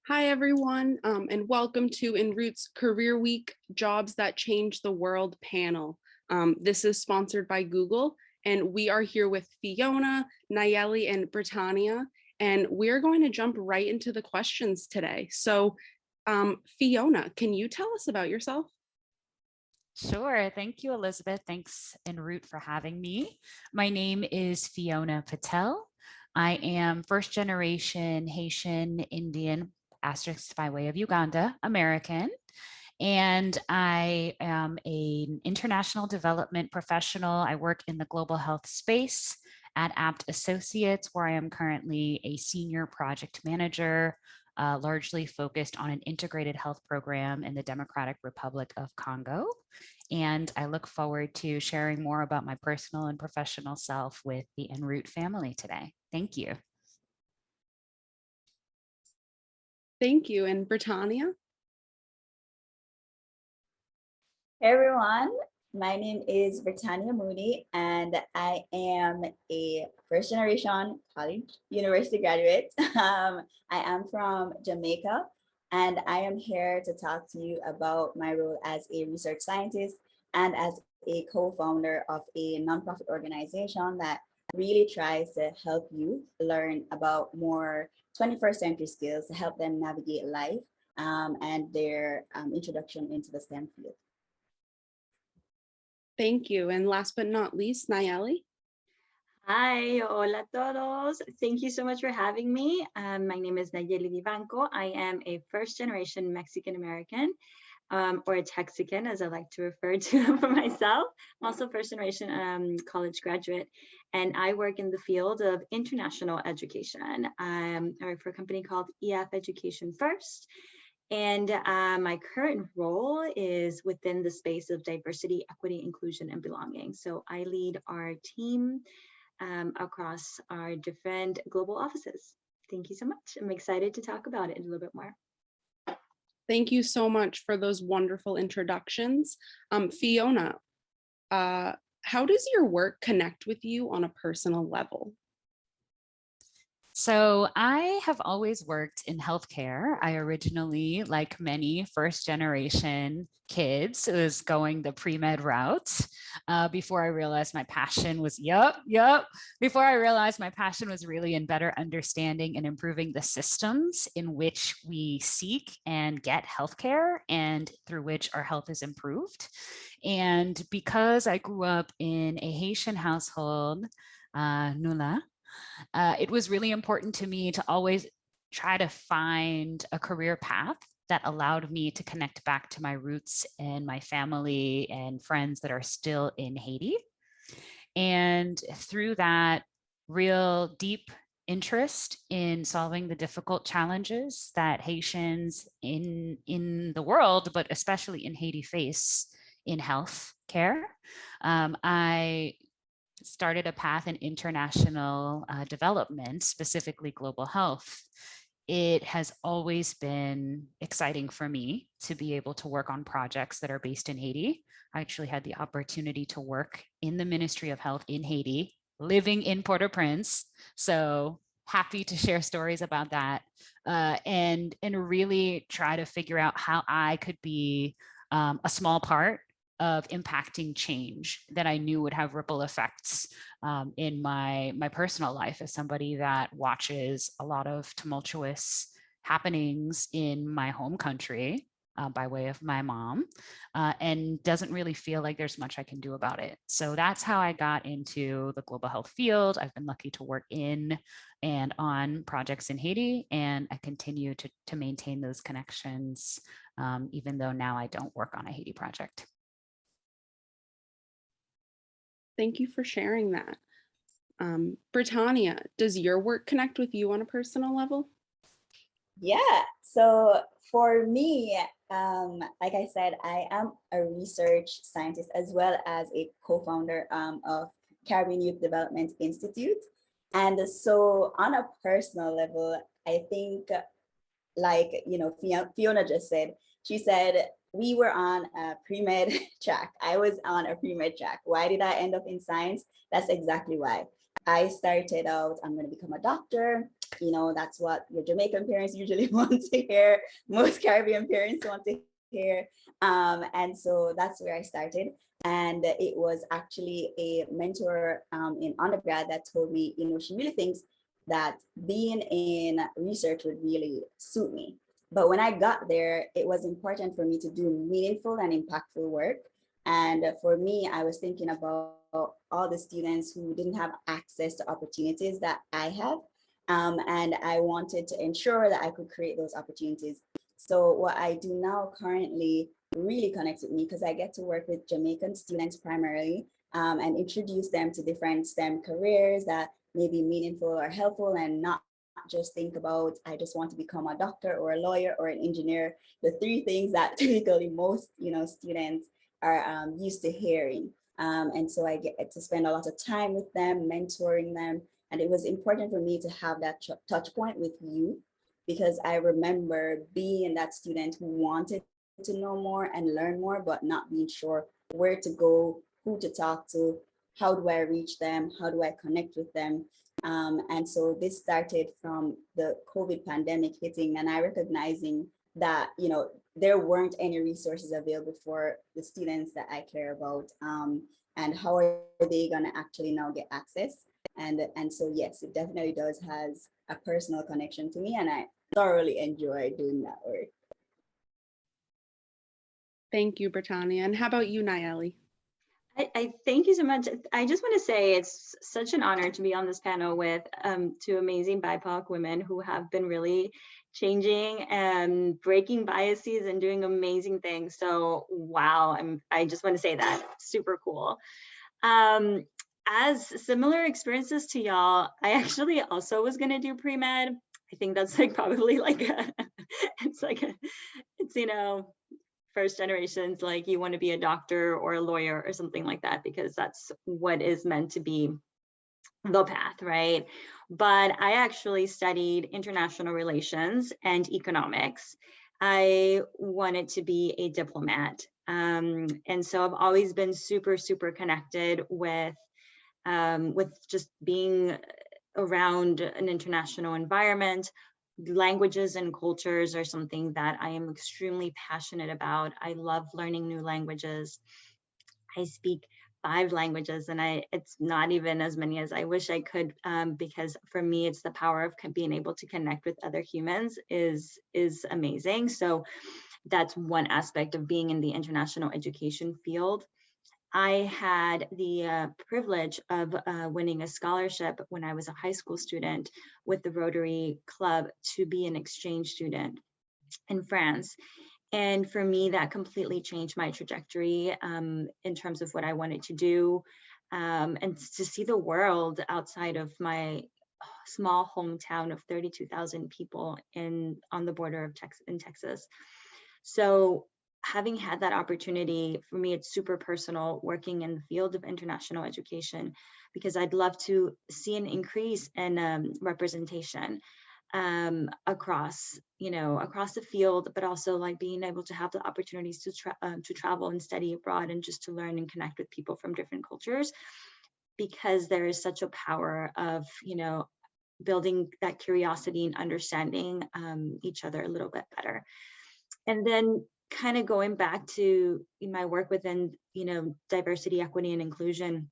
Hi, everyone, and welcome to Enrout's Career Week Jobs That Change the World panel. This is sponsored by Google, and we are here with Fiona, Nayeli, and Britannia, and we're going to jump right into the questions today. So, Fiona, can you tell us about yourself? Sure. Thank you, Elizabeth. Thanks, Enroute, for having me. My name is Fiona Patel. I am first generation Haitian Indian, asterisk by way of Uganda, American. And I am an international development professional. I work in the global health space at Apt Associates, where I am currently a senior project manager, largely focused on an integrated health program in the Democratic Republic of Congo. And I look forward to sharing more about my personal and professional self with the Enroute family today. Thank you. Thank you, and Britannia? Hey everyone, my name is Britannia Mooney and I am a first generation college university graduate. I am from Jamaica and I am here to talk to you about my role as a research scientist and as a co-founder of a nonprofit organization that really tries to help youth learn about more 21st century skills to help them navigate life and their introduction into the STEM field. Thank you, and last but not least, Nayeli? Hi, hola todos. Thank you so much for having me. My name is Nayeli Vivanco. I am a first generation Mexican American, or a Texican, as I like to refer to for myself. I'm also first generation college graduate, and I work in the field of international education. I work for a company called EF Education First. And my current role is within the space of diversity, equity, inclusion, and belonging. So I lead our team across our different global offices. Thank you so much. I'm excited to talk about it a little bit more. Thank you so much for those wonderful introductions. Fiona, how does your work connect with you on a personal level? So I have always worked in healthcare. I originally, like many first generation kids, was going the pre-med route before I realized my passion was, before I realized my passion was really in better understanding and improving the systems in which we seek and get healthcare and through which our health is improved. And because I grew up in a Haitian household, Nula, it was really important to me to always try to find a career path that allowed me to connect back to my roots and my family and friends that are still in Haiti. And through that real deep interest in solving the difficult challenges that Haitians in the world, but especially in Haiti, face in health care, I started a path in international development, specifically global health. It has always been exciting for me to be able to work on projects that are based in Haiti. I actually had the opportunity to work in the Ministry of Health in Haiti, living in Port-au-Prince. So happy to share stories about that and really try to figure out how I could be a small part of impacting change that I knew would have ripple effects in my personal life as somebody that watches a lot of tumultuous happenings in my home country by way of my mom and doesn't really feel like there's much I can do about it. So that's how I got into the global health field. I've been lucky to work in and on projects in Haiti, and I continue to maintain those connections even though now I don't work on a Haiti project. Thank you for sharing that. Britannia, does your work connect with you on a personal level? Yeah, so for me, like I said, I am a research scientist as well as a co-founder of Caribbean Youth Development Institute. And so on a personal level, I think like, Fiona just said, she said, we were on a pre-med track. I was on a pre-med track. Why did I end up in science? That's exactly why. I started out, I'm going to become a doctor. you know, that's what your Jamaican parents usually want to hear. Most Caribbean parents want to hear. And so that's where I started. And it was actually a mentor in undergrad that told me, you know, she really thinks that being in research would really suit me. But when I got there, it was important for me to do meaningful and impactful work. And for me, I was thinking about all the students who didn't have access to opportunities that I have. And I wanted to ensure that I could create those opportunities. So what I do now currently really connects with me because I get to work with Jamaican students primarily and introduce them to different STEM careers that may be meaningful or helpful, and not just think about, I just want to become a doctor or a lawyer or an engineer, the three things that typically most, you know, students are used to hearing. And so I get to spend a lot of time with them, mentoring them. And it was important for me to have that touch point with you, because I remember being that student who wanted to know more and learn more, but not being sure where to go, who to talk to, how do I reach them, how do I connect with them. And so this started from the COVID pandemic hitting, and I recognizing that, you know, there weren't any resources available for the students that I care about. And how are they gonna actually now get access? And so yes, it definitely does has a personal connection to me, and I thoroughly enjoy doing that work. Thank you, Britannia. And how about you, Nayeli? I thank you so much. I just want to say it's such an honor to be on this panel with two amazing BIPOC women who have been really changing and breaking biases and doing amazing things. So wow, I just want to say that, super cool. As similar experiences to y'all, I actually also was going to do pre-med. I think that's like probably like it's you know, first generations, like you want to be a doctor or a lawyer or something like that, because that's what is meant to be the path, right? But I actually studied international relations and economics. I wanted to be a diplomat. And so I've always been super, super connected with just being around an international environment. Languages and cultures are something that I am extremely passionate about. I love learning new languages. I speak 5 languages, and it's not even as many as I wish I could, because for me, it's the power of being able to connect with other humans is amazing. So that's one aspect of being in the international education field. I had the privilege of winning a scholarship when I was a high school student with the Rotary Club to be an exchange student in France. And for me, that completely changed my trajectory in terms of what I wanted to do, and to see the world outside of my small hometown of 32,000 people on the border of Texas. So having had that opportunity, for me, it's super personal working in the field of international education, because I'd love to see an increase in representation across the field, but also like being able to have the opportunities to travel and study abroad, and just to learn and connect with people from different cultures, because there is such a power of, you know, building that curiosity and understanding each other a little bit better. And then kind of going back to my work within, you know, diversity, equity, and inclusion,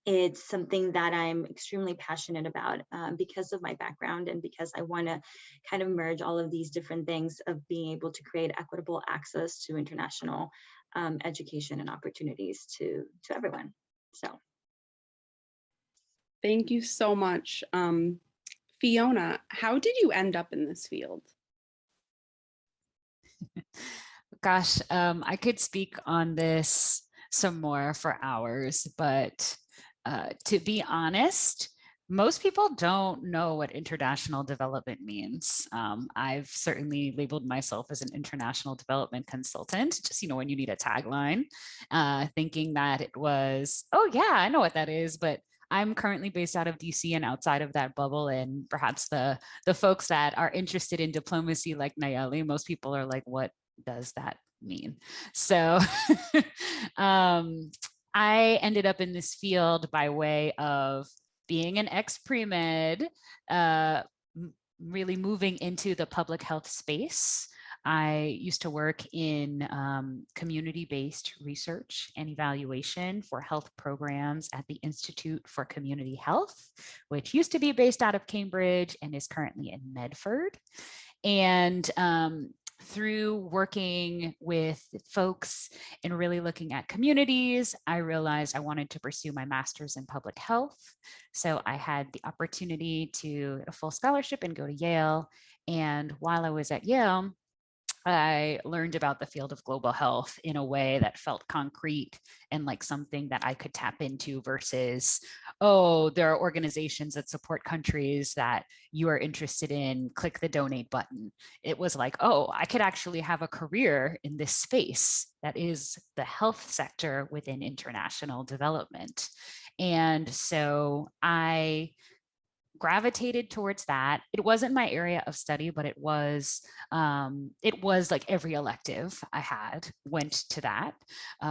it's something that I'm extremely passionate about because of my background, and because I want to kind of merge all of these different things of being able to create equitable access to international education and opportunities to everyone. So. Thank you so much. Fiona, how did you end up in this field? Gosh, I could speak on this some more for hours, but to be honest, most people don't know what international development means. I've certainly labeled myself as an international development consultant, just, you know, when you need a tagline, thinking that it was, oh yeah, I know what that is, but I'm currently based out of DC, and outside of that bubble, and perhaps the folks that are interested in diplomacy like Nayeli, most people are like, what does that mean? So I ended up in this field by way of being an ex-pre-med, really moving into the public health space. I used to work in community-based research and evaluation for health programs at the Institute for Community Health, which used to be based out of Cambridge and is currently in Medford. And through working with folks and really looking at communities, I realized I wanted to pursue my master's in public health. So I had the opportunity to get a full scholarship and go to Yale. And while I was at Yale, I learned about the field of global health in a way that felt concrete and like something that I could tap into versus, oh, there are organizations that support countries that you are interested in, click the donate button. It was like, oh, I could actually have a career in this space that is the health sector within international development. And so I gravitated towards that. It wasn't my area of study, but it was like every elective I had went to that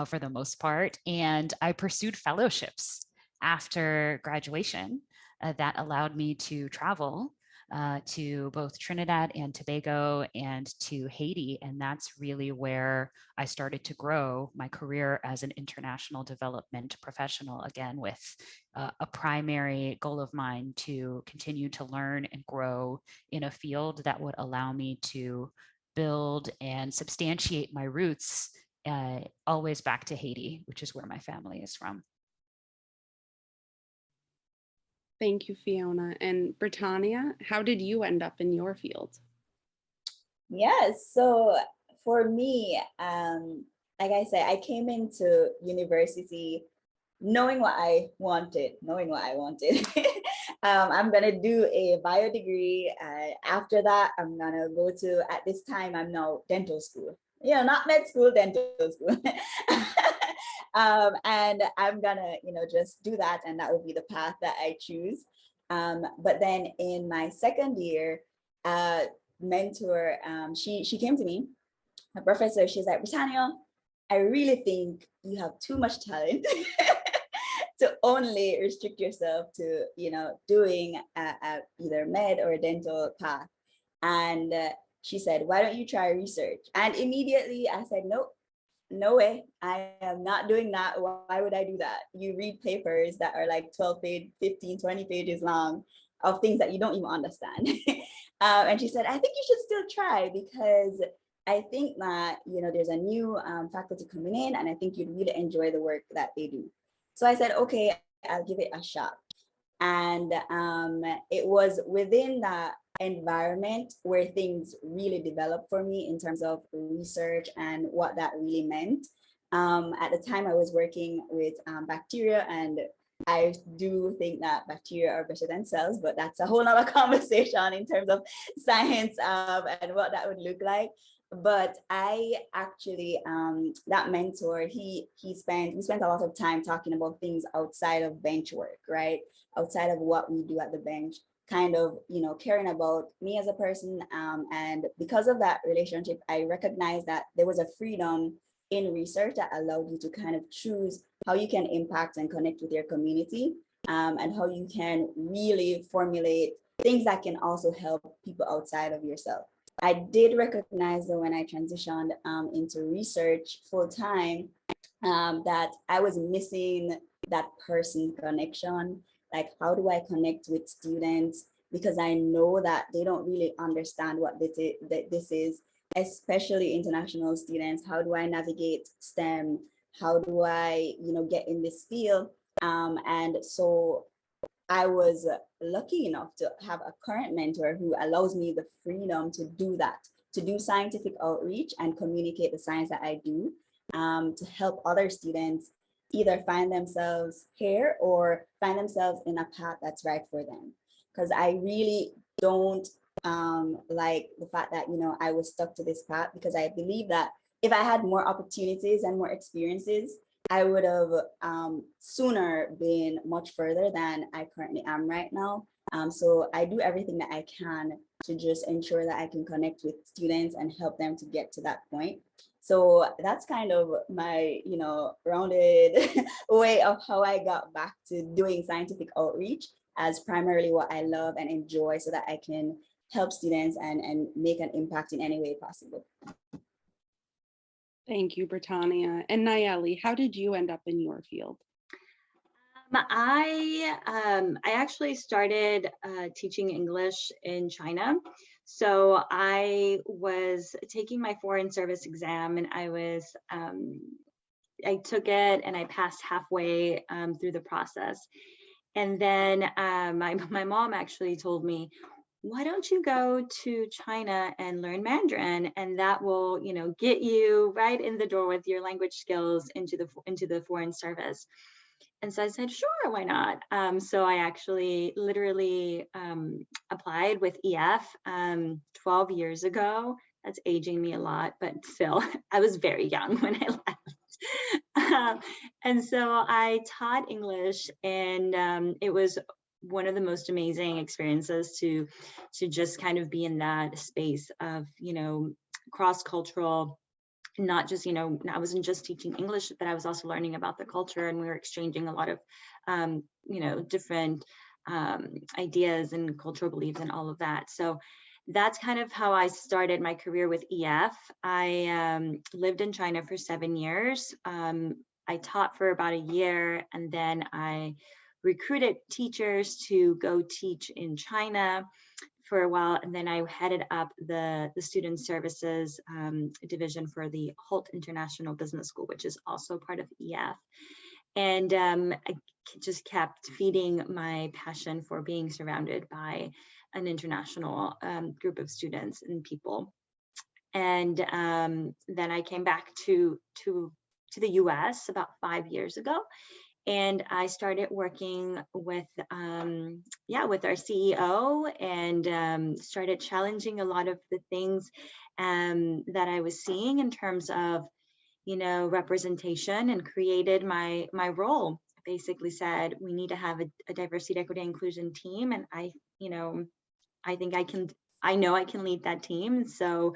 for the most part. And I pursued fellowships after graduation that allowed me to travel to both Trinidad and Tobago and to Haiti. And that's really where I started to grow my career as an international development professional, again, with a primary goal of mine to continue to learn and grow in a field that would allow me to build and substantiate my roots always back to Haiti, which is where my family is from. Thank you, Fiona. And Britannia, how did you end up in your field? Yes, so for me, like I said, I came into university knowing what I wanted. I'm gonna do a bio degree. After that, I'm gonna go to, at this time, I'm now dental school. You know, not med school, dental school. And I'm gonna, just do that, and that will be the path that I choose. But then in my second year, mentor, she came to me, a professor. She's like, Britannia, I really think you have too much talent to only restrict yourself to, doing either med or dental path. And she said, why don't you try research? And immediately I said, nope, no way, I am not doing that. Why would I do that? You read papers that are like 12 page, 15, 20 pages long of things that you don't even understand. And she said, I think you should still try, because I think that, there's a new faculty coming in, and I think you'd really enjoy the work that they do. So I said, okay, I'll give it a shot. And it was within that environment where things really developed for me in terms of research and what that really meant. At the time, I was working with bacteria, and I do think that bacteria are better than cells, but that's a whole nother conversation in terms of science and what that would look like. But I actually, that mentor, we spent a lot of time talking about things outside of bench work, right? Outside of what we do at the bench, kind of, caring about me as a person. And because of that relationship, I recognized that there was a freedom in research that allowed you to kind of choose how you can impact and connect with your community, and how you can really formulate things that can also help people outside of yourself. I did recognize that when I transitioned into research full time, that I was missing that person connection. Like, how do I connect with students? Because I know that they don't really understand what this is, especially international students. How do I navigate STEM? How do I, get in this field? And so I was lucky enough to have a current mentor who allows me the freedom to do that, to do scientific outreach and communicate the science that I do, to help other students either find themselves here or find themselves in a path that's right for them. Because I really don't like the fact that, I was stuck to this path, because I believe that if I had more opportunities and more experiences, I would have sooner been much further than I currently am right now. So I do everything that I can to just ensure that I can connect with students and help them to get to that point. So that's kind of my, rounded way of how I got back to doing scientific outreach as primarily what I love and enjoy, so that I can help students and make an impact in any way possible. Thank you, Britannia. And Nayeli, how did you end up in your field? I actually started teaching English in China. So I was taking my foreign service exam, and I took it and I passed halfway through the process. And then my mom actually told me, why don't you go to China and learn Mandarin, and that will, get you right in the door with your language skills into the foreign service. And so I said, sure, why not? So I actually literally applied with EF 12 years ago. That's aging me a lot, but still, I was very young when I left. And so I taught English, and it was one of the most amazing experiences to just kind of be in that space of, cross-cultural. Not just, I wasn't just teaching English, but I was also learning about the culture, and we were exchanging a lot of, different ideas and cultural beliefs and all of that. So that's kind of how I started my career with EF. I lived in China for 7 years. I taught for about a year, and then I recruited teachers to go teach in China for a while, and then I headed up the student services division for the Holt International Business School, which is also part of EF. And I just kept feeding my passion for being surrounded by an international group of students and people. And then I came back to the US about 5 years ago. And I started working with our CEO, and started challenging a lot of the things that I was seeing in terms of, representation, and created my role. Basically said, we need to have a diversity, equity, inclusion team. And I think I know I can lead that team. So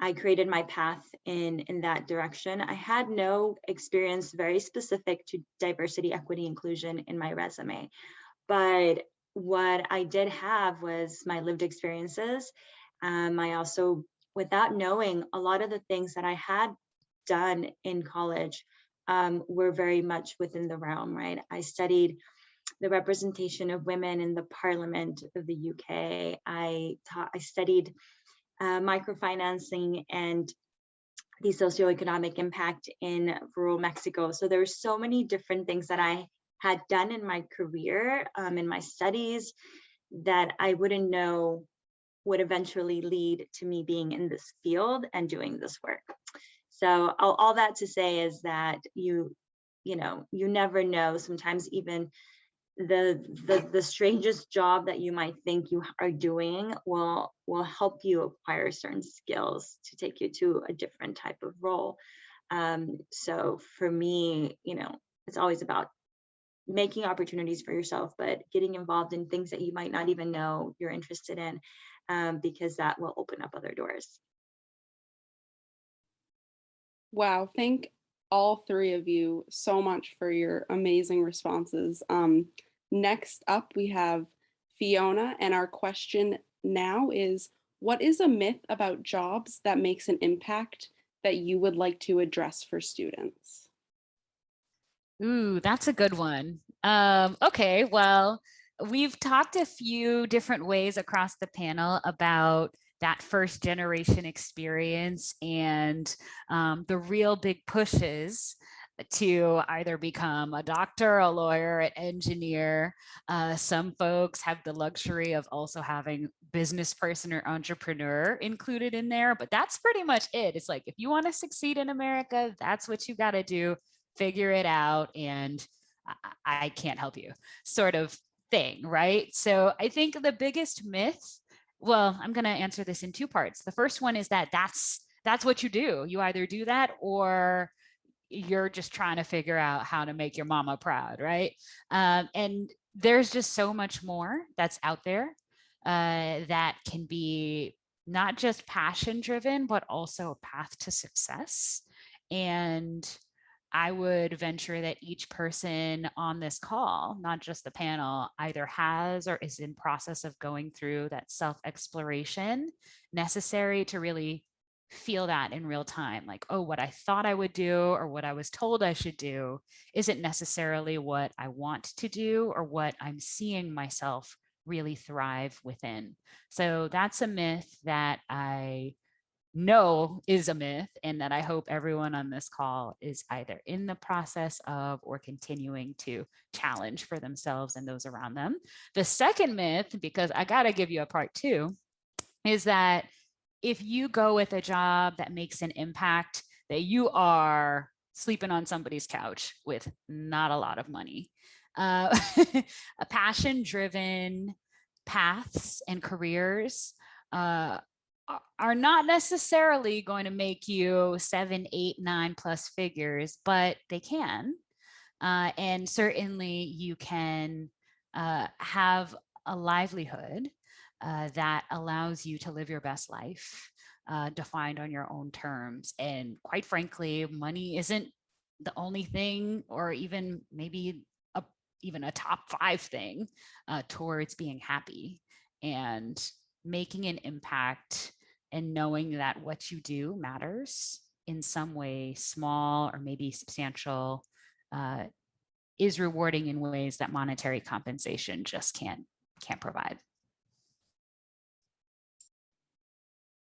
I created my path in that direction. I had no experience very specific to diversity, equity, inclusion in my resume, but what I did have was my lived experiences. I also, without knowing, a lot of the things that I had done in college were very much within the realm, right? I studied the representation of women in the Parliament of the UK. I studied microfinancing and the socioeconomic impact in rural Mexico. So there were so many different things that I had done in my career, in my studies, that I wouldn't know would eventually lead to me being in this field and doing this work. So all that to say is that you never know. Sometimes even the strangest job that you might think you are doing will help you acquire certain skills to take you to a different type of role. So for me, it's always about making opportunities for yourself, but getting involved in things that you might not even know you're interested in, because that will open up other doors. Wow, thank all three of you so much for your amazing responses. Next up, we have Fiona, and our question now is, what is a myth about jobs that makes an impact that you would like to address for students? Ooh, that's a good one. Okay, well, we've talked a few different ways across the panel about that first generation experience and the real big pushes to either become a doctor, a lawyer, an engineer. Some folks have the luxury of also having business person or entrepreneur included in there, but that's pretty much it. It's like, if you want to succeed in America, that's what you got to do. Figure it out, and I can't help you, sort of thing, right? So I think the biggest myth, well, I'm going to answer this in two parts. The first one is that that's what you do. You either do that, or you're just trying to figure out how to make your mama proud, right? And there's just so much more that's out there that can be not just passion driven, but also a path to success. And I would venture that each person on this call, not just the panel, either has or is in process of going through that self-exploration necessary to really feel that in real time. Like, oh, what I thought I would do or what I was told I should do isn't necessarily what I want to do or what I'm seeing myself really thrive within. So that's a myth that I know is a myth, and that I hope everyone on this call is either in the process of or continuing to challenge for themselves and those around them. The second myth, because I got to give you a part two, is that if you go with a job that makes an impact, that you are sleeping on somebody's couch with not a lot of money. A passion-driven paths and careers are not necessarily going to make you 7, 8, 9+ figures, but they can. And certainly you can have a livelihood that allows you to live your best life, defined on your own terms. And quite frankly, money isn't the only thing, or even maybe even a top 5 thing towards being happy and making an impact, and knowing that what you do matters in some way, small or maybe substantial, is rewarding in ways that monetary compensation just can't provide.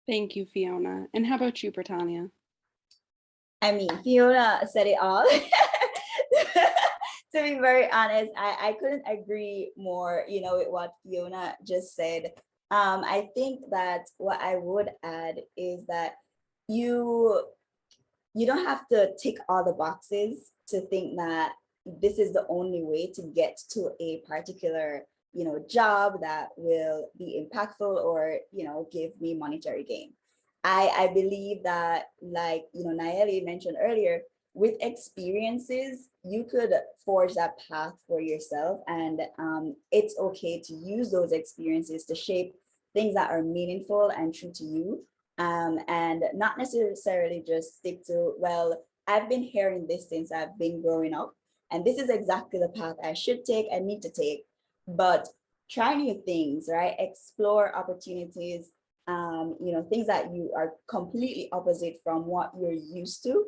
Thank you, Fiona. And how about you, Britannia? I mean, Fiona said it all. To be very honest, I couldn't agree more, with what Fiona just said. I think that what I would add is that you don't have to tick all the boxes to think that this is the only way to get to a particular, job that will be impactful or, give me monetary gain. I believe that, like, Nayeli mentioned earlier, with experiences, you could forge that path for yourself. And it's okay to use those experiences to shape things that are meaningful and true to you. And not necessarily just stick to, well, I've been hearing this since I've been growing up, and this is exactly the path I should take and need to take. But try new things, right? Explore opportunities, things that you are completely opposite from what you're used to.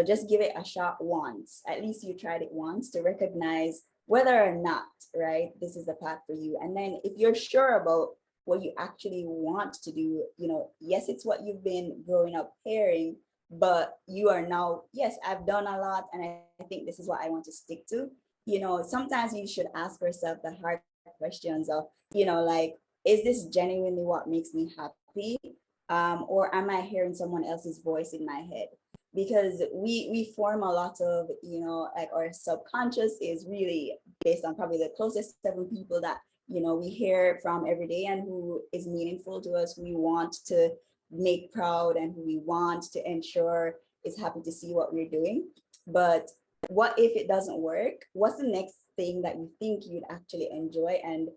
Just give it a shot once. At least you tried it once to recognize whether or not, right, this is the path for you. And then if you're sure about what you actually want to do, yes, it's what you've been growing up hearing, but you are now, yes, I've done a lot and I think this is what I want to stick to. Sometimes you should ask yourself the hard questions of, like, is this genuinely what makes me happy? Or am I hearing someone else's voice in my head? Because we form a lot of, like, our subconscious is really based on probably the closest 7 people that, we hear from every day and who is meaningful to us, who we want to make proud and who we want to ensure is happy to see what we're doing. But what if it doesn't work? What's the next thing that you think you'd actually enjoy, and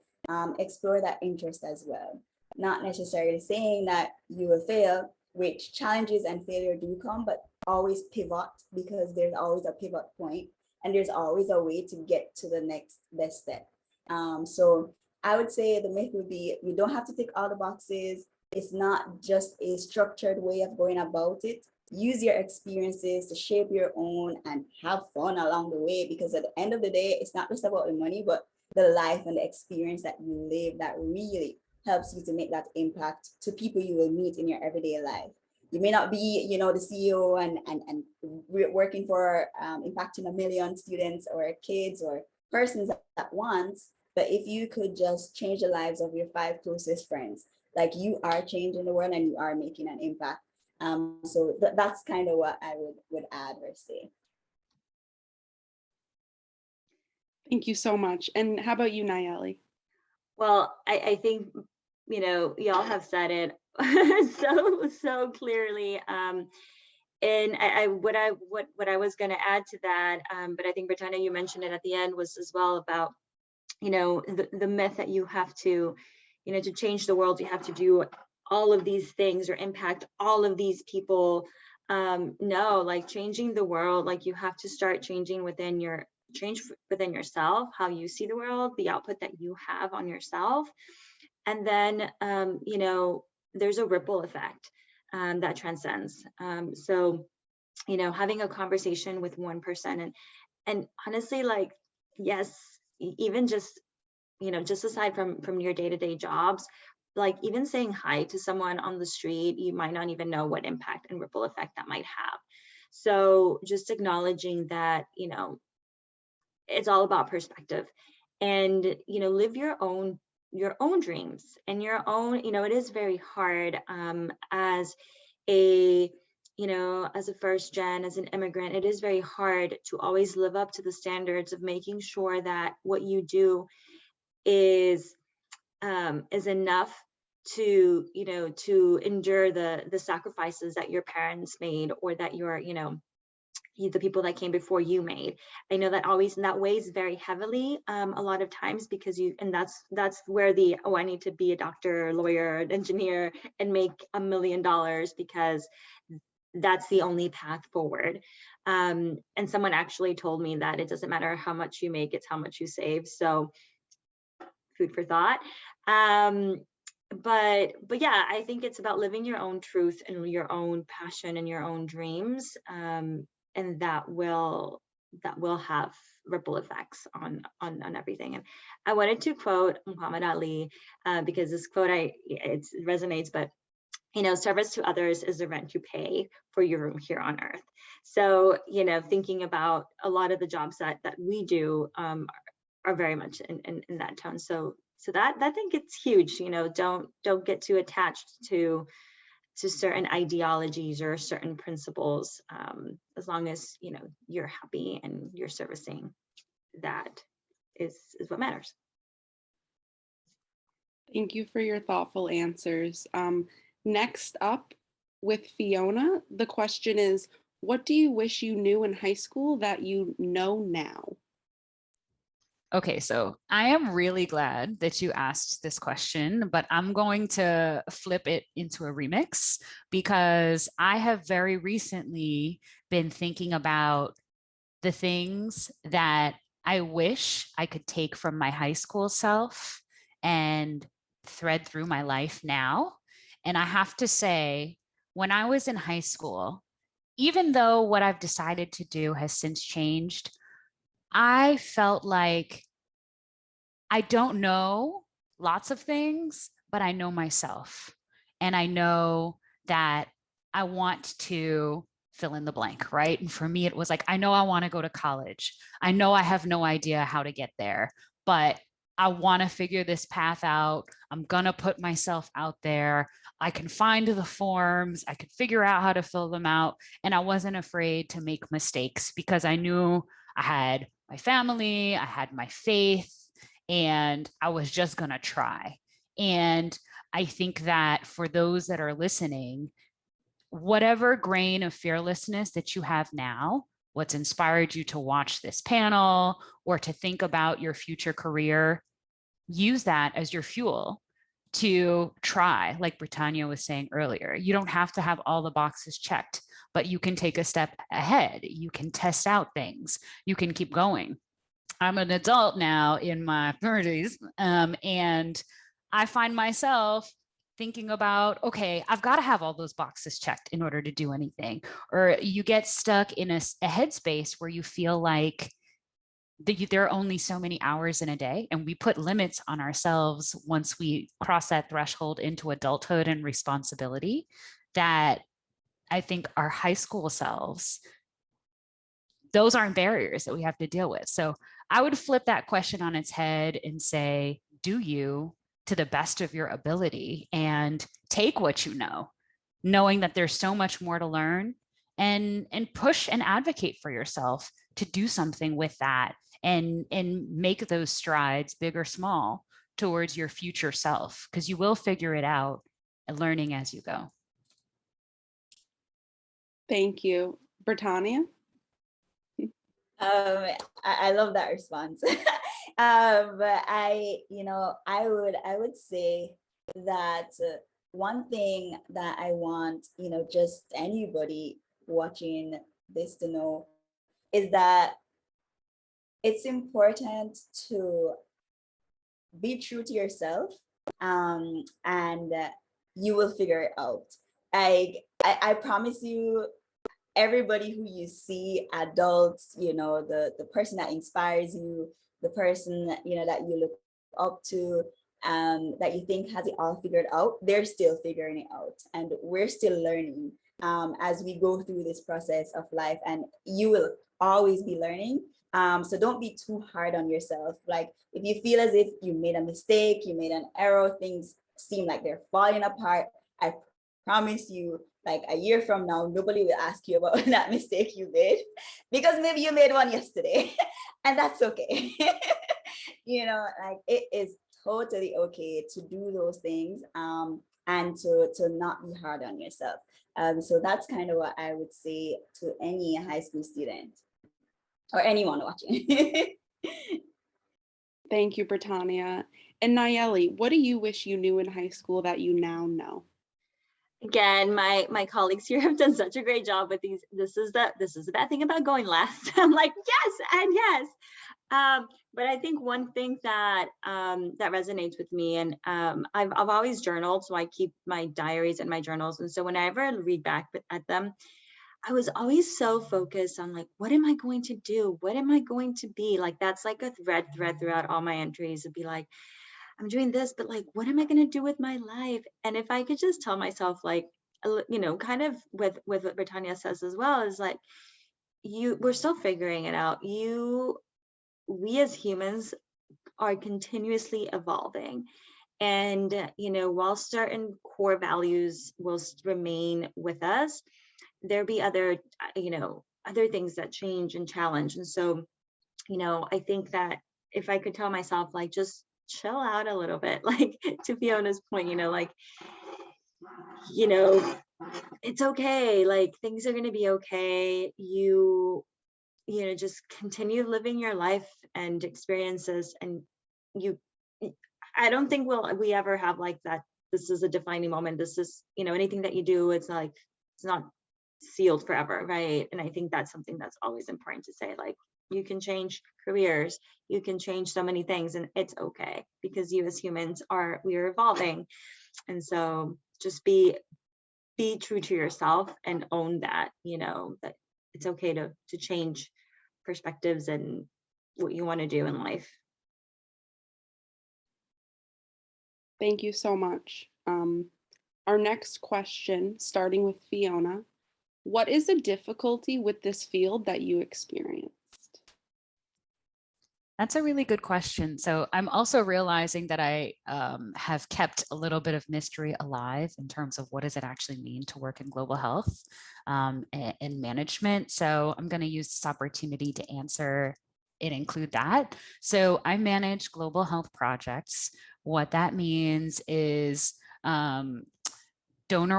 explore that interest as well? Not necessarily saying that you will fail, which challenges and failure do come, but always pivot, because there's always a pivot point and there's always a way to get to the next best step. So I would say the myth would be, you don't have to tick all the boxes. It's not just a structured way of going about it. Use your experiences to shape your own and have fun along the way, because at the end of the day, it's not just about the money, but the life and the experience that you live that really helps you to make that impact to people you will meet in your everyday life. You may not be, the CEO and working for impacting 1 million students or kids or persons at once, but if you could just change the lives of your 5 closest friends, like, you are changing the world and you are making an impact. So that's kind of what I would add or say. Thank you so much. And how about you, Nayeli? Well, I think, y'all have said it so clearly. And what I was going to add to that, but I think, Britannia, you mentioned it at the end, was as well about, the myth that you have to, to change the world, you have to do all of these things or impact all of these people. no, like changing the world, like you have to start changing change within yourself, how you see the world, the output that you have on yourself. And then, you know, there's a ripple effect that transcends. So, you know, having a conversation with one person and honestly, like, yes, even just, you know, just aside from your day-to-day jobs, like even saying hi to someone on the street, you might not even know what impact and ripple effect that might have. So just acknowledging that, you know, it's all about perspective, and, you know, live your own dreams and your own, you know, it is very hard as a, you know, as a first gen, as an immigrant, it is very hard to always live up to the standards of making sure that what you do is enough to, you know, to endure the sacrifices that your parents made, or that your, you know, the people that came before you made. I know that always, and that weighs very heavily a lot of times, because you, and that's where the, oh, I need to be a doctor, lawyer, an engineer, and make $1 million, because that's the only path forward. And someone actually told me that it doesn't matter how much you make, it's how much you save. So food for thought. But yeah, I think it's about living your own truth and your own passion and your own dreams. And that will have ripple effects on everything. And I wanted to quote Muhammad Ali, because this quote, it resonates, but, you know, service to others is the rent you pay for your room here on earth. So, you know, thinking about a lot of the jobs that we do are very much in that tone. So that, I think it's huge. You know, don't get too attached to certain ideologies or certain principles, as long as, you know, you're happy and you're servicing, that is what matters. Thank you for your thoughtful answers. Next up with Fiona, the question is, what do you wish you knew in high school that you know now? Okay, so I am really glad that you asked this question, but I'm going to flip it into a remix, because I have very recently been thinking about the things that I wish I could take from my high school self and thread through my life now. And I have to say, when I was in high school, even though what I've decided to do has since changed, I felt like I don't know lots of things, but I know myself. And I know that I want to fill in the blank, right? And for me, it was like, I know I want to go to college. I know I have no idea how to get there, but I want to figure this path out. I'm going to put myself out there. I can find the forms. I can figure out how to fill them out. And I wasn't afraid to make mistakes, because I knew I had my family, I had my faith, and I was just going to try. And I think that for those that are listening, whatever grain of fearlessness that you have now, what's inspired you to watch this panel or to think about your future career, use that as your fuel to try. Like Britannia was saying earlier, you don't have to have all the boxes checked, but you can take a step ahead. You can test out things. You can keep going. I'm an adult now in my 30s, and I find myself thinking about, okay, I've got to have all those boxes checked in order to do anything. Or you get stuck in a headspace where you feel like there are only so many hours in a day, and we put limits on ourselves once we cross that threshold into adulthood and responsibility, that I think our high school selves, those aren't barriers that we have to deal with. So I would flip that question on its head and say, do you, to the best of your ability, and take what you know, knowing that there's so much more to learn, and push and advocate for yourself to do something with that, and make those strides, big or small, towards your future self, because you will figure it out and learning as you go. Thank you. Britannia? I love that response. But I would say that one thing that I want, just anybody watching this to know is that it's important to be true to yourself, and you will figure it out. I promise you, everybody who you see, adults, the person that inspires you, the person that you look up to, that you think has it all figured out, they're still figuring it out, and we're still learning as we go through this process of life, and you will always be learning. So don't be too hard on yourself. Like, if you feel as if you made a mistake, you made an error, things seem like they're falling apart, I promise you, like a year from now, nobody will ask you about that mistake you made, because maybe you made one yesterday and that's okay. Like, it is totally okay to do those things, and to not be hard on yourself. So that's kind of what I would say to any high school student or anyone watching. Thank you, Britannia. And Nayeli, what do you wish you knew in high school that you now know? Again, my colleagues here have done such a great job with these. This is the bad thing about going last. I'm like, yes and yes. But I think one thing that that resonates with me, and I've always journaled, so I keep my diaries and my journals, and so whenever I read back at them, I was always so focused on, like, what am I going to do? What am I going to be? Like, that's like a thread throughout all my entries. It'd be like, I'm doing this, but like, what am I going to do with my life? And if I could just tell myself, like, kind of with what Britannia says as well, is like, we're still figuring it out. We as humans are continuously evolving. And, while certain core values will remain with us, there be other things that change and challenge. And so, I think that if I could tell myself, like, just chill out a little bit, like, to Fiona's point, it's okay. Like, things are going to be okay. Just continue living your life and experiences. And I don't think we ever have like that. This is a defining moment. This is, anything that you do, it's not sealed forever. Right. And I think that's something that's always important to say, like, you can change careers, you can change so many things, and it's okay, because you as humans we are evolving. And so just be true to yourself and own that, that it's okay to change perspectives and what you want to do in life. Thank you so much. Our next question, starting with Fiona, what is a difficulty with this field that you experienced? That's a really good question. So I'm also realizing that I have kept a little bit of mystery alive in terms of what does it actually mean to work in global health and management. So I'm going to use this opportunity to answer and include that. So I manage global health projects. What that means is donor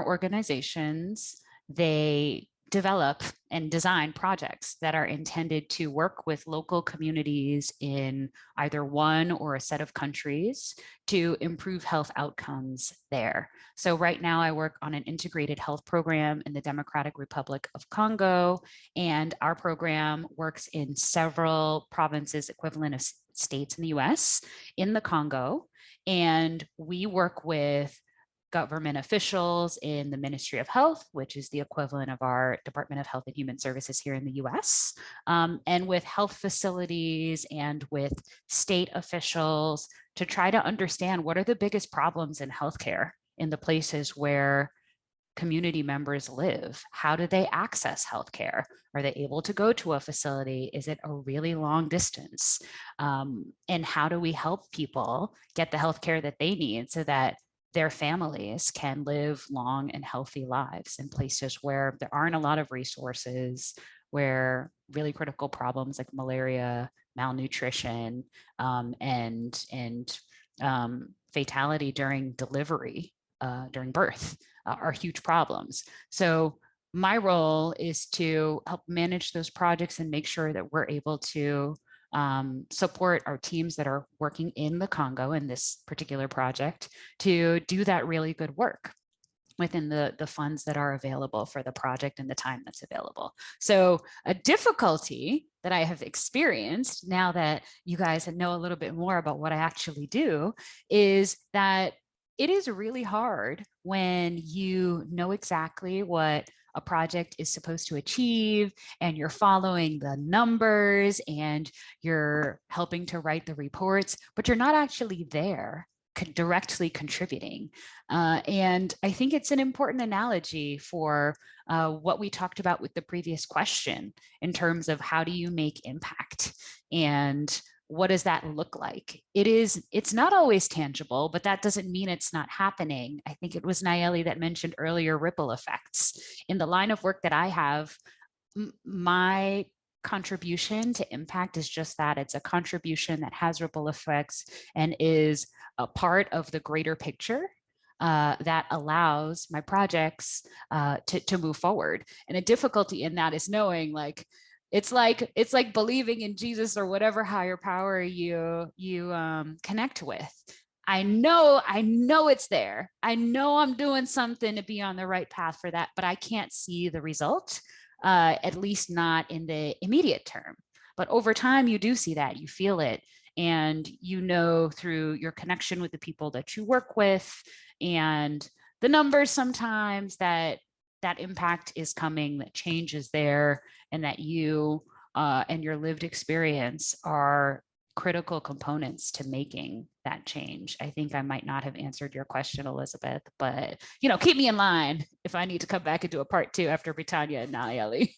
organizations, they develop and design projects that are intended to work with local communities in either one or a set of countries to improve health outcomes there. So right now I work on an integrated health program in the Democratic Republic of Congo, and our program works in several provinces equivalent of states in the US in the Congo. And we work with government officials in the Ministry of Health, which is the equivalent of our Department of Health and Human Services here in the US, and with health facilities and with state officials to try to understand what are the biggest problems in healthcare in the places where community members live. How do they access healthcare? Are they able to go to a facility? Is it a really long distance? And how do we help people get the healthcare that they need so that their families can live long and healthy lives in places where there aren't a lot of resources, where really critical problems like malaria, malnutrition, and fatality during delivery, during birth, are huge problems. So my role is to help manage those projects and make sure that we're able to support our teams that are working in the Congo in this particular project to do that really good work. within the funds that are available for the project and the time that's available. So a difficulty that I have experienced now that you guys know a little bit more about what I actually do is that it is really hard when you know exactly what a project is supposed to achieve and you're following the numbers and you're helping to write the reports, but you're not actually there directly contributing. And I think it's an important analogy for what we talked about with the previous question in terms of how do you make impact and what does that look like? It's not always tangible, but that doesn't mean it's not happening. I think it was Nayeli that mentioned earlier ripple effects. In the line of work that I have, my contribution to impact is just that. It's a contribution that has ripple effects and is a part of the greater picture that allows my projects to move forward. And a difficulty in that is knowing it's like believing in Jesus or whatever higher power you connect with. I know it's there. I know I'm doing something to be on the right path for that, but I can't see the result, at least not in the immediate term. But over time, you do see that, you feel it, and you know through your connection with the people that you work with and the numbers sometimes that impact is coming, that change is there, and that you and your lived experience are critical components to making that change. I think I might not have answered your question, Elizabeth, but keep me in line if I need to come back and do a part 2 after Britannia and Nayeli.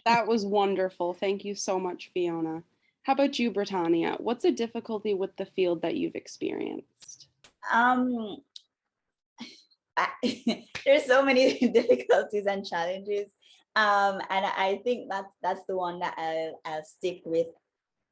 That was wonderful. Thank you so much, Fiona. How about you, Britannia? What's a difficulty with the field that you've experienced? There's so many difficulties and challenges. And I think that's the one that I'll stick with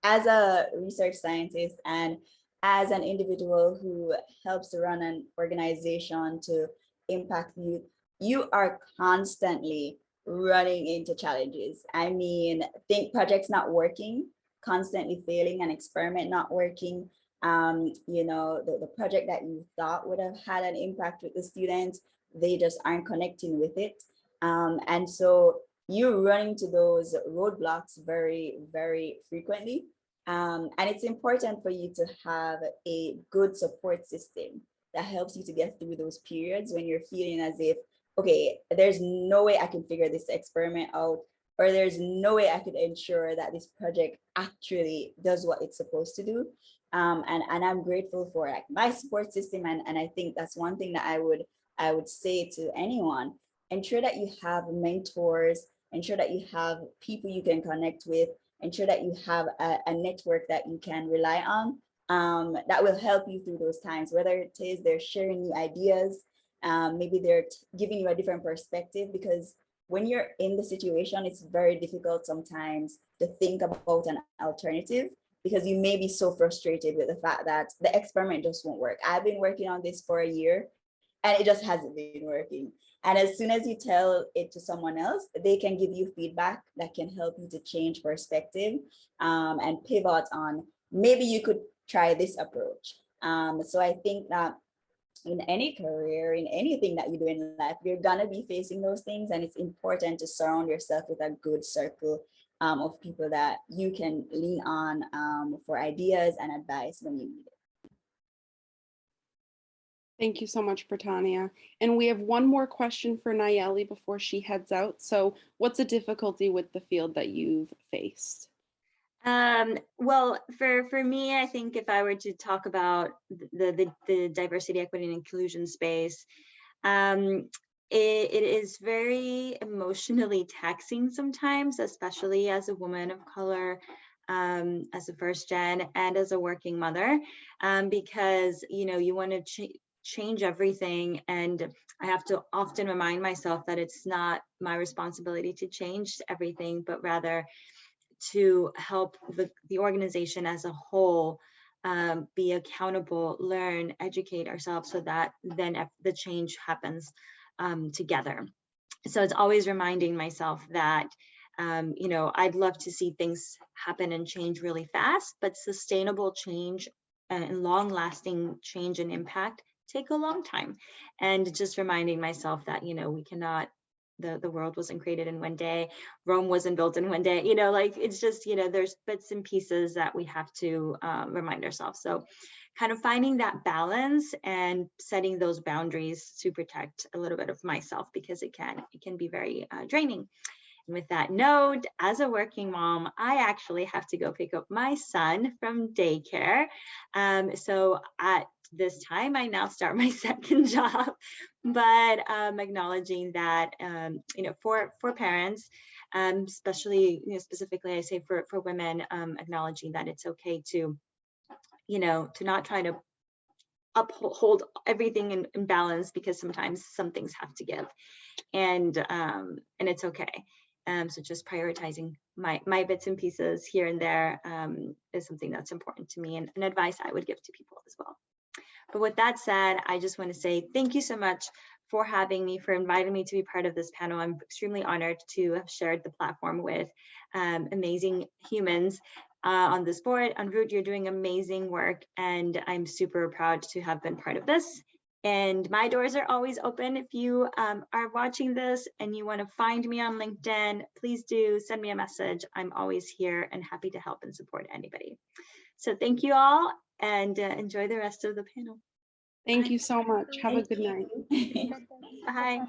as a research scientist and as an individual who helps to run an organization to impact youth. You are constantly running into challenges. I mean, think projects not working, constantly failing, an experiment not working. The project that you thought would have had an impact with the students, they just aren't connecting with it. And so you run into those roadblocks very, very frequently. And it's important for you to have a good support system that helps you to get through those periods when you're feeling as if, okay, there's no way I can figure this experiment out, or there's no way I could ensure that this project actually does what it's supposed to do. And I'm grateful for my support system. And I think that's one thing that I would say to anyone. Ensure that you have mentors, ensure that you have people you can connect with, ensure that you have a network that you can rely on, that will help you through those times, whether it is they're sharing new ideas, maybe they're giving you a different perspective, because when you're in the situation, it's very difficult sometimes to think about an alternative because you may be so frustrated with the fact that the experiment just won't work. I've been working on this for a year and it just hasn't been working. And as soon as you tell it to someone else, they can give you feedback that can help you to change perspective and pivot on maybe you could try this approach. So I think that in any career, in anything that you do in life, you're gonna be facing those things, and it's important to surround yourself with a good circle of people that you can lean on for ideas and advice when you need it. Thank you so much, Britannia. And we have one more question for Nayeli before she heads out. So what's a difficulty with the field that you've faced? Well, for me, I think if I were to talk about the diversity, equity, and inclusion space, it is very emotionally taxing sometimes, especially as a woman of color, as a first gen and as a working mother, because you want to change everything, and I have to often remind myself that it's not my responsibility to change everything, but rather to help the organization as a whole be accountable, learn, educate ourselves, so that then the change happens together. So it's always reminding myself that I'd love to see things happen and change really fast, but sustainable change and long-lasting change and impact take a long time. And just reminding myself that, we cannot, the world wasn't created in one day. Rome wasn't built in one day, like it's just, there's bits and pieces that we have to remind ourselves. So kind of finding that balance and setting those boundaries to protect a little bit of myself, because it can be very draining. And with that note, as a working mom, I actually have to go pick up my son from daycare. So at this time, I now start my second job, but acknowledging that, for parents, especially, specifically, I say for women, acknowledging that it's okay to, to not try to uphold everything in balance, because sometimes some things have to give, and it's okay. So just prioritizing my bits and pieces here and there is something that's important to me, and an advice I would give to people as well. But with that said, I just want to say thank you so much for having me, for inviting me to be part of this panel. I'm extremely honored to have shared the platform with amazing humans on this board. On Root, you're doing amazing work, and I'm super proud to have been part of this. And my doors are always open. If you are watching this and you want to find me on LinkedIn, please do send me a message. I'm always here and happy to help and support anybody. So thank you all, and enjoy the rest of the panel. Thank you so much. Have a good night. Bye.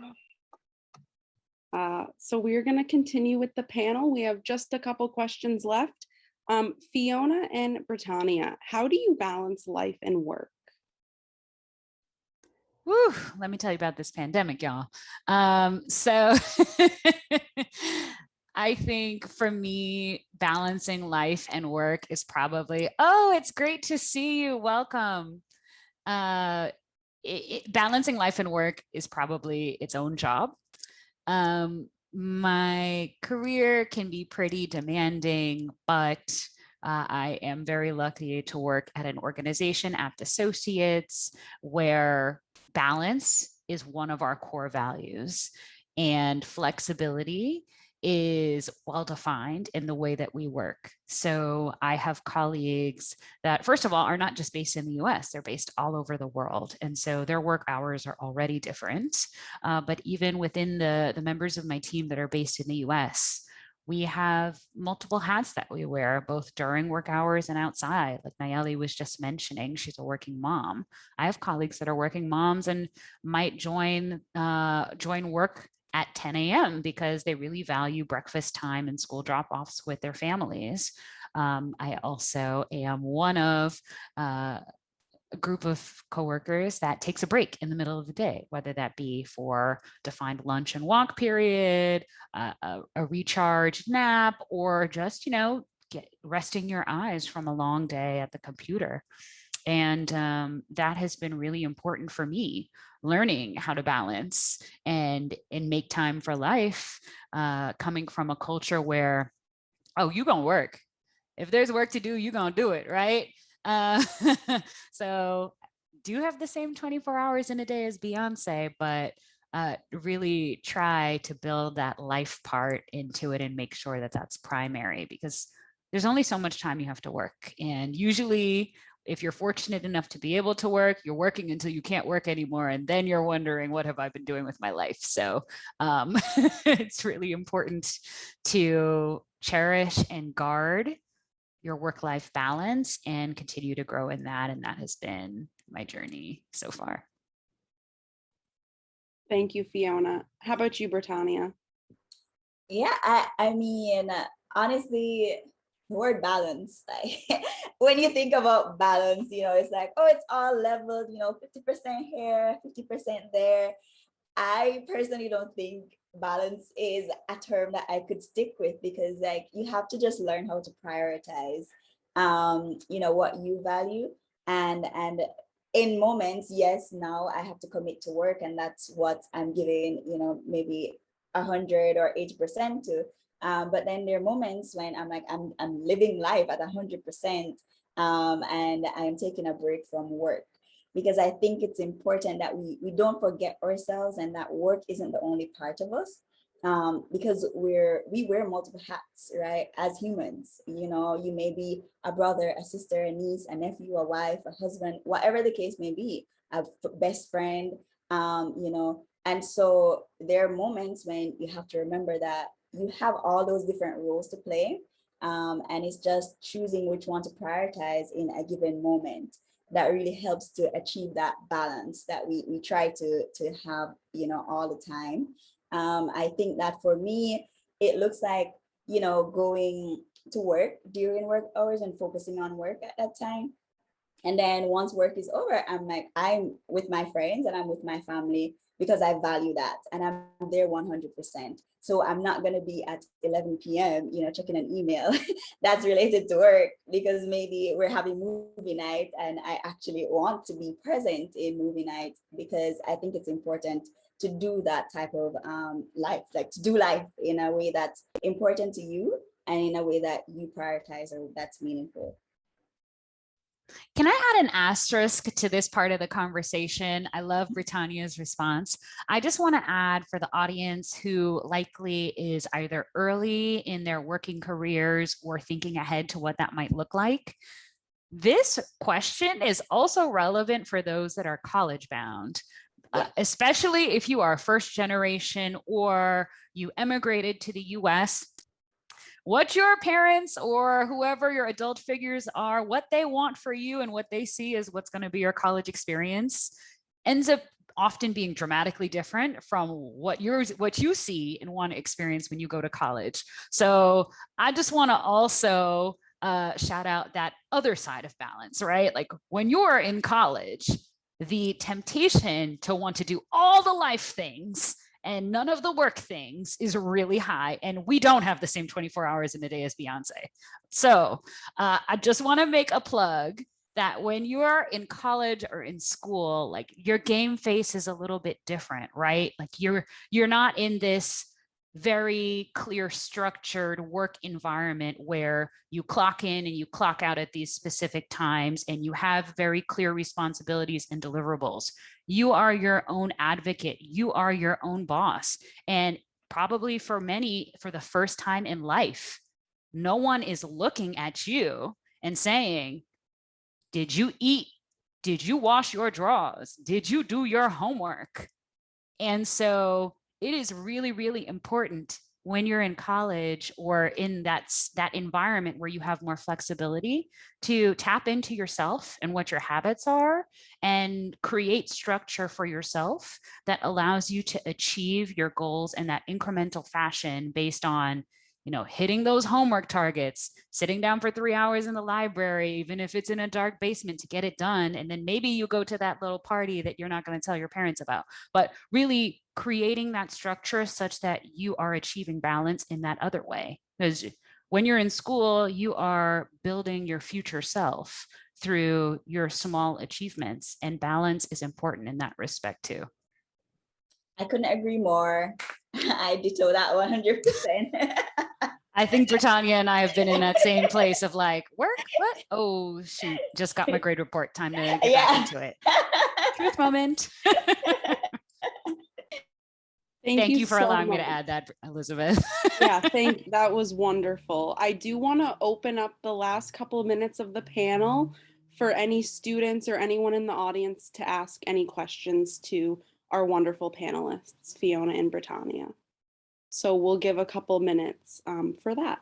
So we're going to continue with the panel. We have just a couple questions left. Fiona and Britannia, how do you balance life and work? Woo, let me tell you about this pandemic, y'all. So I think for me, balancing life and work is probably, oh, it's great to see you. Welcome. Balancing life and work is probably its own job. My career can be pretty demanding, but I am very lucky to work at an organization, Apt Associates, where balance is one of our core values, and flexibility is well defined in the way that we work. So I have colleagues that, first of all, are not just based in the US, they're based all over the world. And so their work hours are already different. But even within the members of my team that are based in the US, we have multiple hats that we wear, both during work hours and outside. Like Nayeli was just mentioning, she's a working mom. I have colleagues that are working moms and might join work at 10 a.m. because they really value breakfast time and school drop-offs with their families. I also am one of a group of coworkers that takes a break in the middle of the day, whether that be for defined lunch and walk period, a recharge nap, or just, resting your eyes from a long day at the computer. And that has been really important for me, learning how to balance and make time for life, coming from a culture where, oh, you gonna work. If there's work to do, you gonna do it, right? So do have the same 24 hours in a day as Beyonce, but really try to build that life part into it and make sure that that's primary, because there's only so much time you have to work. And usually if you're fortunate enough to be able to work, you're working until you can't work anymore. And then you're wondering, what have I been doing with my life? So it's really important to cherish and guard your work-life balance and continue to grow in that. And that has been my journey so far. Thank you, Fiona. How about you, Britannia? Yeah, I mean, honestly, the word balance, like when you think about balance, it's like, oh, it's all leveled, 50% here, 50% there. I personally don't think balance is a term that I could stick with, because like you have to just learn how to prioritize, what you value, and in moments, yes, now I have to commit to work, and that's what I'm giving, maybe 100 or 80% to. But then there are moments when I'm like, I'm living life at 100%, and I'm taking a break from work, because I think it's important that we don't forget ourselves, and that work isn't the only part of us. because we wear multiple hats, right? As humans, you may be a brother, a sister, a niece, a nephew, a wife, a husband, whatever the case may be, a best friend, and so there are moments when you have to remember that you have all those different roles to play, and it's just choosing which one to prioritize in a given moment that really helps to achieve that balance that we try to have, all the time. I think that for me, it looks like, going to work during work hours and focusing on work at that time. And then once work is over, I'm with my friends and I'm with my family because I value that and I'm there 100%. So I'm not going to be at 11 p.m., checking an email that's related to work because maybe we're having movie night and I actually want to be present in movie night because I think it's important to do that type of life, like to do life in a way that's important to you and in a way that you prioritize or that's meaningful. Can I add an asterisk to this part of the conversation? I love Britannia's response. I just want to add for the audience who likely is either early in their working careers or thinking ahead to what that might look like. This question is also relevant for those that are college bound. Especially if you are first generation or you emigrated to the US. What your parents or whoever your adult figures are, what they want for you and what they see as what's going to be your college experience ends up often being dramatically different from what you see and want to experience when you go to college. So I just want to also shout out that other side of balance, right? Like when you're in college, the temptation to want to do all the life things and none of the work things is really high. And we don't have the same 24 hours in a day as Beyonce. So I just want to make a plug that when you're in college or in school, like your game face is a little bit different, right? Like you're not in this very clear structured work environment where you clock in and you clock out at these specific times and you have very clear responsibilities and deliverables. You are your own advocate. You are your own boss. And probably for many, for the first time in life, no one is looking at you and saying, did you eat? Did you wash your drawers? Did you do your homework? And so it is really, really important when you're in college or in that environment where you have more flexibility to tap into yourself and what your habits are and create structure for yourself that allows you to achieve your goals in that incremental fashion based on, hitting those homework targets, sitting down for 3 hours in the library, even if it's in a dark basement to get it done. And then maybe you go to that little party that you're not going to tell your parents about, but really creating that structure such that you are achieving balance in that other way. Because when you're in school, you are building your future self through your small achievements, and balance is important in that respect too. I couldn't agree more. I ditto that 100%. I think Britannia and I have been in that same place of like, work, what? Oh, shoot, just got my grade report. Time to get back into it. Truth moment. Thank you for allowing me to add that, Elizabeth. Yeah, that was wonderful. I do want to open up the last couple of minutes of the panel for any students or anyone in the audience to ask any questions to our wonderful panelists, Fiona and Britannia. So we'll give a couple minutes for that.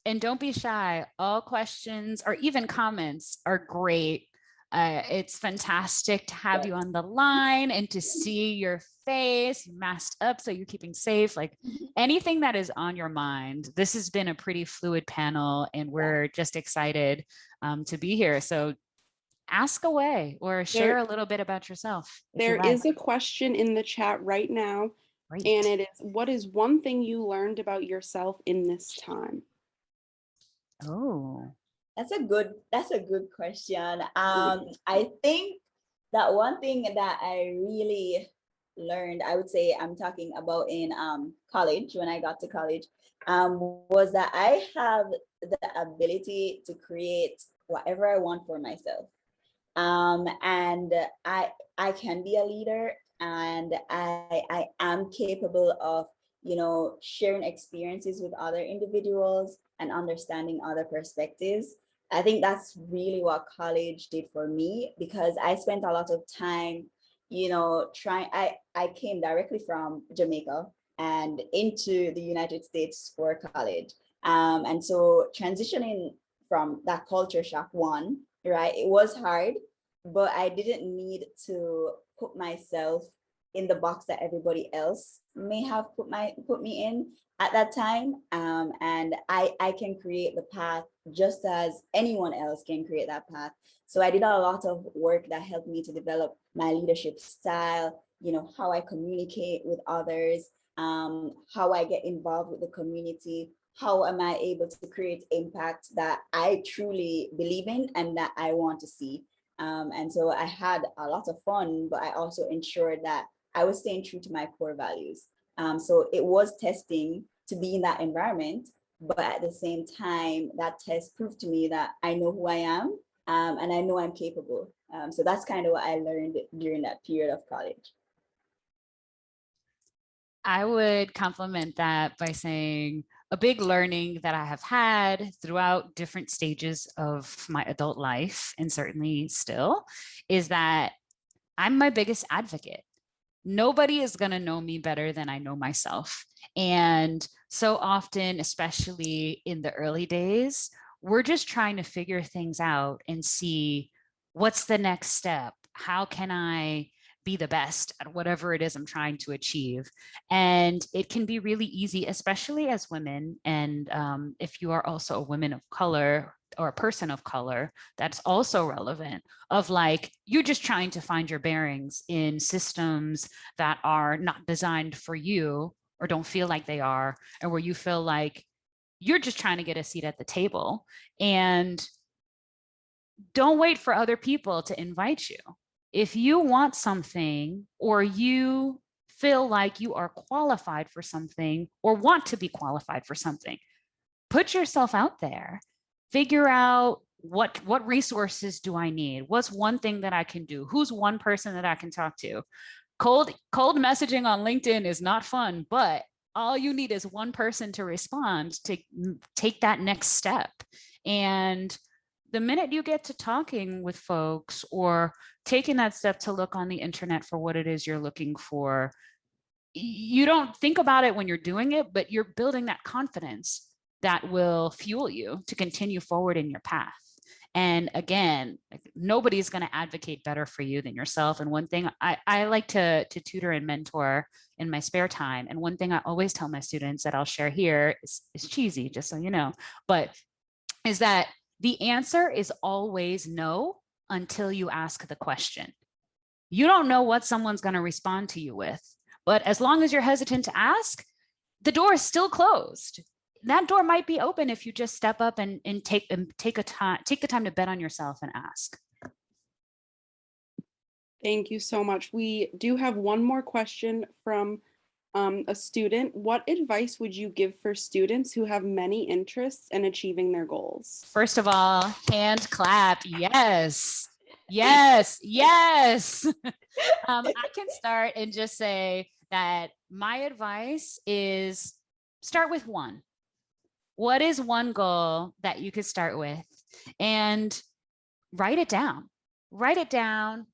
And don't be shy. All questions or even comments are great. It's fantastic to have you on the line and to see your face masked up so you're keeping safe. Like anything that is on your mind. This has been a pretty fluid panel and we're just excited to be here. So ask away or share a little bit about yourself. There is a question in the chat right now. Great. And it is, what is one thing you learned about yourself in this time? Oh, that's a good question. I think that one thing that I really learned, I would say I'm talking about in college, when I got to college, was that I have the ability to create whatever I want for myself. And I can be a leader, and I am capable of, sharing experiences with other individuals and understanding other perspectives. I think that's really what college did for me, because I spent a lot of time, trying. I came directly from Jamaica and into the United States for college. And so transitioning from that culture shock, one, right? It was hard, but I didn't need to put myself in the box that everybody else may have put me in at that time. And I can create the path just as anyone else can create that path. So I did a lot of work that helped me to develop my leadership style, how I communicate with others, how I get involved with the community, how am I able to create impact that I truly believe in and that I want to see. And so I had a lot of fun, but I also ensured that I was staying true to my core values. So it was testing to be in that environment, but at the same time, that test proved to me that I know who I am, and I know I'm capable. So that's kind of what I learned during that period of college. I would complement that by saying a big learning that I have had throughout different stages of my adult life, and certainly still, is that I'm my biggest advocate. Nobody is going to know me better than I know myself. And so often, especially in the early days, we're just trying to figure things out and see what's the next step. How can I be the best at whatever it is I'm trying to achieve? And it can be really easy, especially as women. And if you are also a woman of color or a person of color, that's also relevant, of like, you're just trying to find your bearings in systems that are not designed for you or don't feel like they are, and where you feel like you're just trying to get a seat at the table. And don't wait for other people to invite you. If you want something, or you feel like you are qualified for something or want to be qualified for something, put yourself out there. Figure out what resources do I need? What's one thing that I can do? Who's one person that I can talk to? Cold messaging on LinkedIn is not fun, but all you need is one person to respond to take that next step. And the minute you get to talking with folks or taking that step to look on the internet for what it is you're looking for, you don't think about it when you're doing it, but you're building that confidence that will fuel you to continue forward in your path. And again, nobody's going to advocate better for you than yourself. And one thing I like to tutor and mentor in my spare time. And one thing I always tell my students that I'll share here is cheesy, just so you know, but is that the answer is always no until you ask the question. You don't know what someone's going to respond to you with, but as long as you're hesitant to ask, the door is still closed. That door might be open if you just step up and take the time to bet on yourself and ask. Thank you so much. We do have one more question from a student. What advice would you give for students who have many interests in achieving their goals? First of all, hand clap. Yes. Yes. Yes. I can start and just say that my advice is start with one. What is one goal that you could start with? And write it down. Write it down.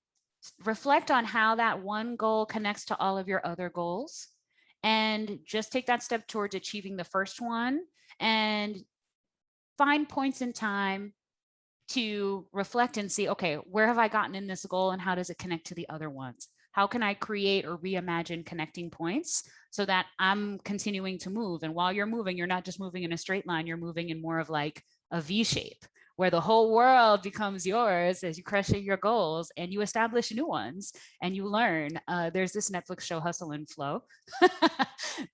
Reflect on how that one goal connects to all of your other goals. And just take that step towards achieving the first one, and find points in time to reflect and see, okay, where have I gotten in this goal and how does it connect to the other ones? How can I create or reimagine connecting points so that I'm continuing to move? And while you're moving, you're not just moving in a straight line, you're moving in more of like a V shape, where the whole world becomes yours as you crush your goals and you establish new ones and you learn. There's this Netflix show, Hustle and Flow,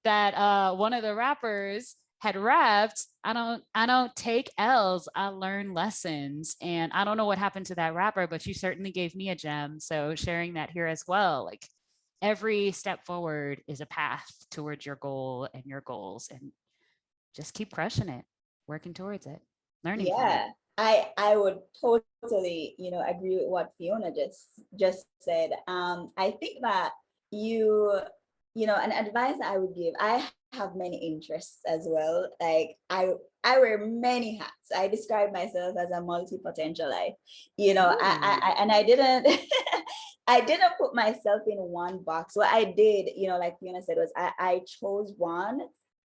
that one of the rappers had rapped, I don't take L's, I learn lessons. And I don't know what happened to that rapper, but you certainly gave me a gem. So sharing that here as well, like every step forward is a path towards your goal and your goals, and just keep crushing it, working towards it, learning from it. I would totally, agree with what Fiona just said. I think that an advice that I would give, I have many interests as well. Like I wear many hats. I describe myself as a multi-potentialite. And I didn't I didn't put myself in one box. What I did, like Fiona said, was I chose one.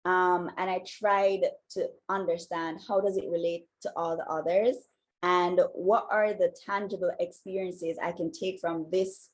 And I tried to understand how does it relate to all the others, and what are the tangible experiences I can take from this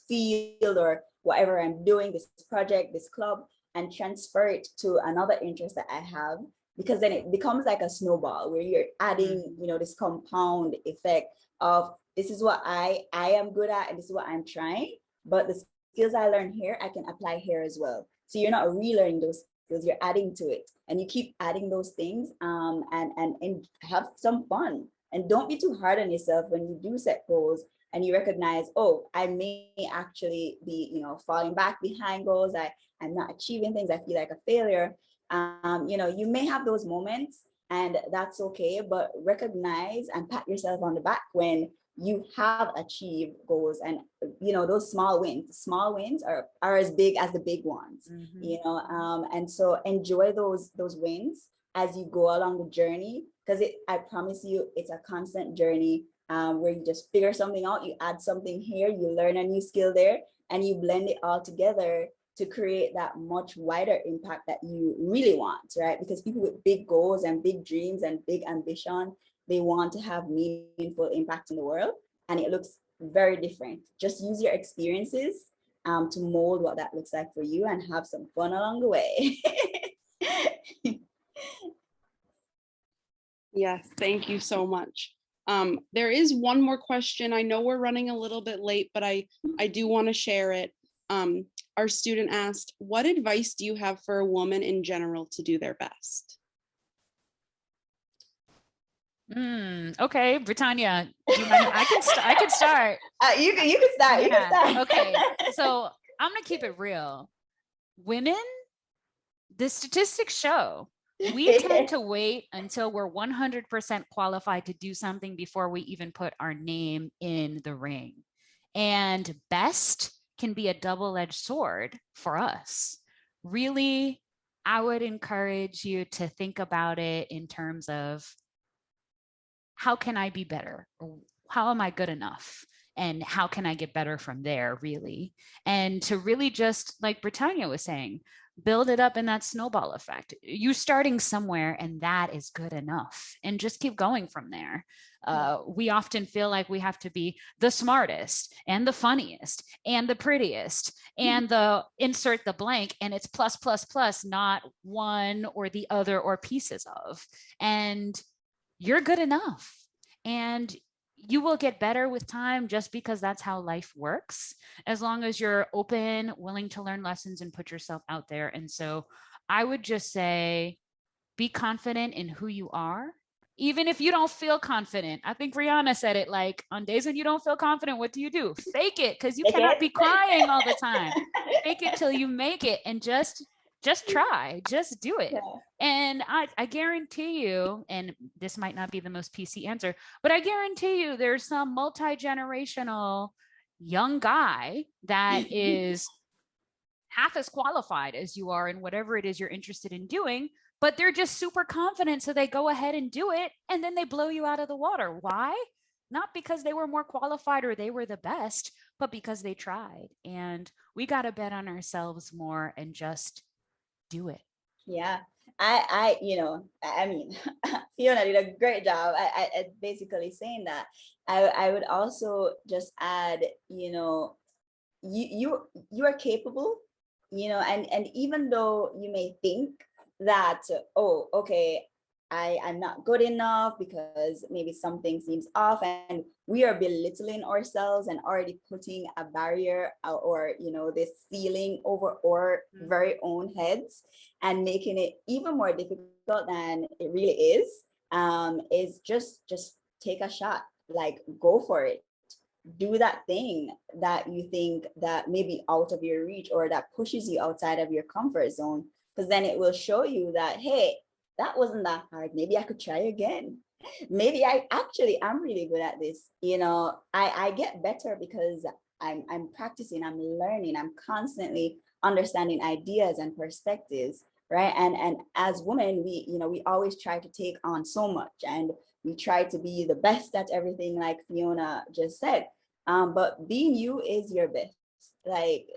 field or whatever I'm doing, this project, this club, and transfer it to another interest that I have. Because then it becomes like a snowball where you're adding, this compound effect of this is what I am good at and this is what I'm trying, but the skills I learn here, I can apply here as well. So you're not relearning those skills, you're adding to it, and you keep adding those things, and have some fun. And don't be too hard on yourself when you do set goals and you recognize, oh, I may actually be, falling back behind goals. I'm not achieving things. I feel like a failure. You may have those moments, and that's okay, but recognize and pat yourself on the back when you have achieved goals. And those small wins are as big as the big ones. And so enjoy those wins as you go along the journey, because I promise you, it's a constant journey, where you just figure something out, you add something here, you learn a new skill there, and you blend it all together to create that much wider impact that you really want, right? Because people with big goals and big dreams and big ambition, they want to have meaningful impact in the world, and it looks very different. Just use your experiences to mold what that looks like for you, and have some fun along the way. Yes, thank you so much. There is one more question. I know we're running a little bit late, but I do want to share it. Our student asked, what advice do you have for a woman in general to do their best? Okay, Britannia, do you mind? I can start. You can start. You can start. Okay, so I'm gonna keep it real. Women, the statistics show we tend to wait until we're 100% qualified to do something before we even put our name in the ring. And best can be a double-edged sword for us. Really, I would encourage you to think about it in terms of, how can I be better? How am I good enough? And how can I get better from there, really? And to really just, like Britannia was saying, build it up in that snowball effect. You're starting somewhere, and that is good enough. And just keep going from there. We often feel like we have to be the smartest and the funniest and the prettiest and the insert the blank, and it's plus, plus, plus, not one or the other or pieces of. And you're good enough. And you will get better with time, just because that's how life works, as long as you're open, willing to learn lessons and put yourself out there. And so I would just say, be confident in who you are, even if you don't feel confident. I think Rihanna said it, like, on days when you don't feel confident, what do? Fake it, because you cannot be crying all the time. Fake it till you make it, and just try, just do it. Yeah. And I guarantee you, and this might not be the most PC answer, but I guarantee you there's some multi-generational young guy that is half as qualified as you are in whatever it is you're interested in doing, but they're just super confident, so they go ahead and do it, and then they blow you out of the water. Why? Not because they were more qualified or they were the best, but because they tried. And we got to bet on ourselves more and just do it. Yeah, I mean, Fiona did a great job at basically saying that. I would also just add, you are capable, and even though you may think that, oh, okay, I'm not good enough because maybe something seems off, and we are belittling ourselves and already putting a barrier or this ceiling over our very own heads, and making it even more difficult than it really is just take a shot, like go for it. Do that thing that you think that may be out of your reach, or that pushes you outside of your comfort zone, because then it will show you that, hey, that wasn't that hard. Maybe I could try again. Maybe I actually am really good at this. I get better because I'm practicing, I'm learning, I'm constantly understanding ideas and perspectives, right? And as women, we always try to take on so much, and we try to be the best at everything, like Fiona just said. But being you is your best. Like,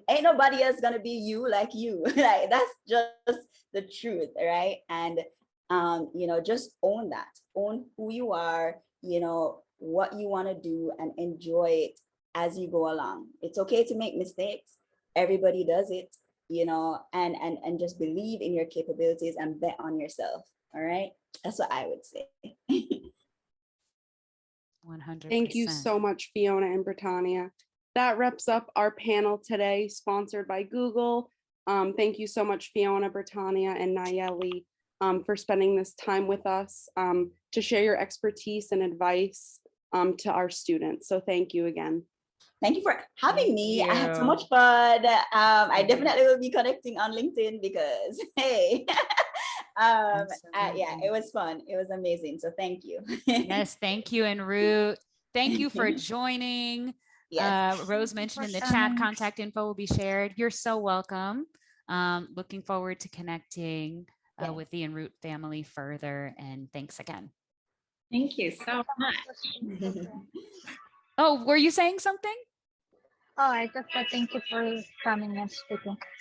ain't nobody else gonna be you like you. Like, that's just the truth, right? And just own that, own who you are, what you want to do, and enjoy it as you go along. It's okay to make mistakes. Everybody does it, and just believe in your capabilities and bet on yourself. All right. That's what I would say. 100%. Thank you so much, Fiona and Britannia. That wraps up our panel today, sponsored by Google. Thank you so much, Fiona, Britannia, and Nayeli, for spending this time with us to share your expertise and advice to our students. So thank you again. Thank you for having me. I had so you. much fun. I definitely will be connecting on LinkedIn because, hey, yeah, Absolutely. it was fun. It was amazing. So thank you. Yes, thank you, Enroute. Thank you for joining. Yes. Rose mentioned in the chat, contact info will be shared. You're so welcome. Looking forward to connecting with the Enroute family further. And thanks again. Thank you so much. Oh, were you saying something? Oh, I just said thank you for coming and speaking.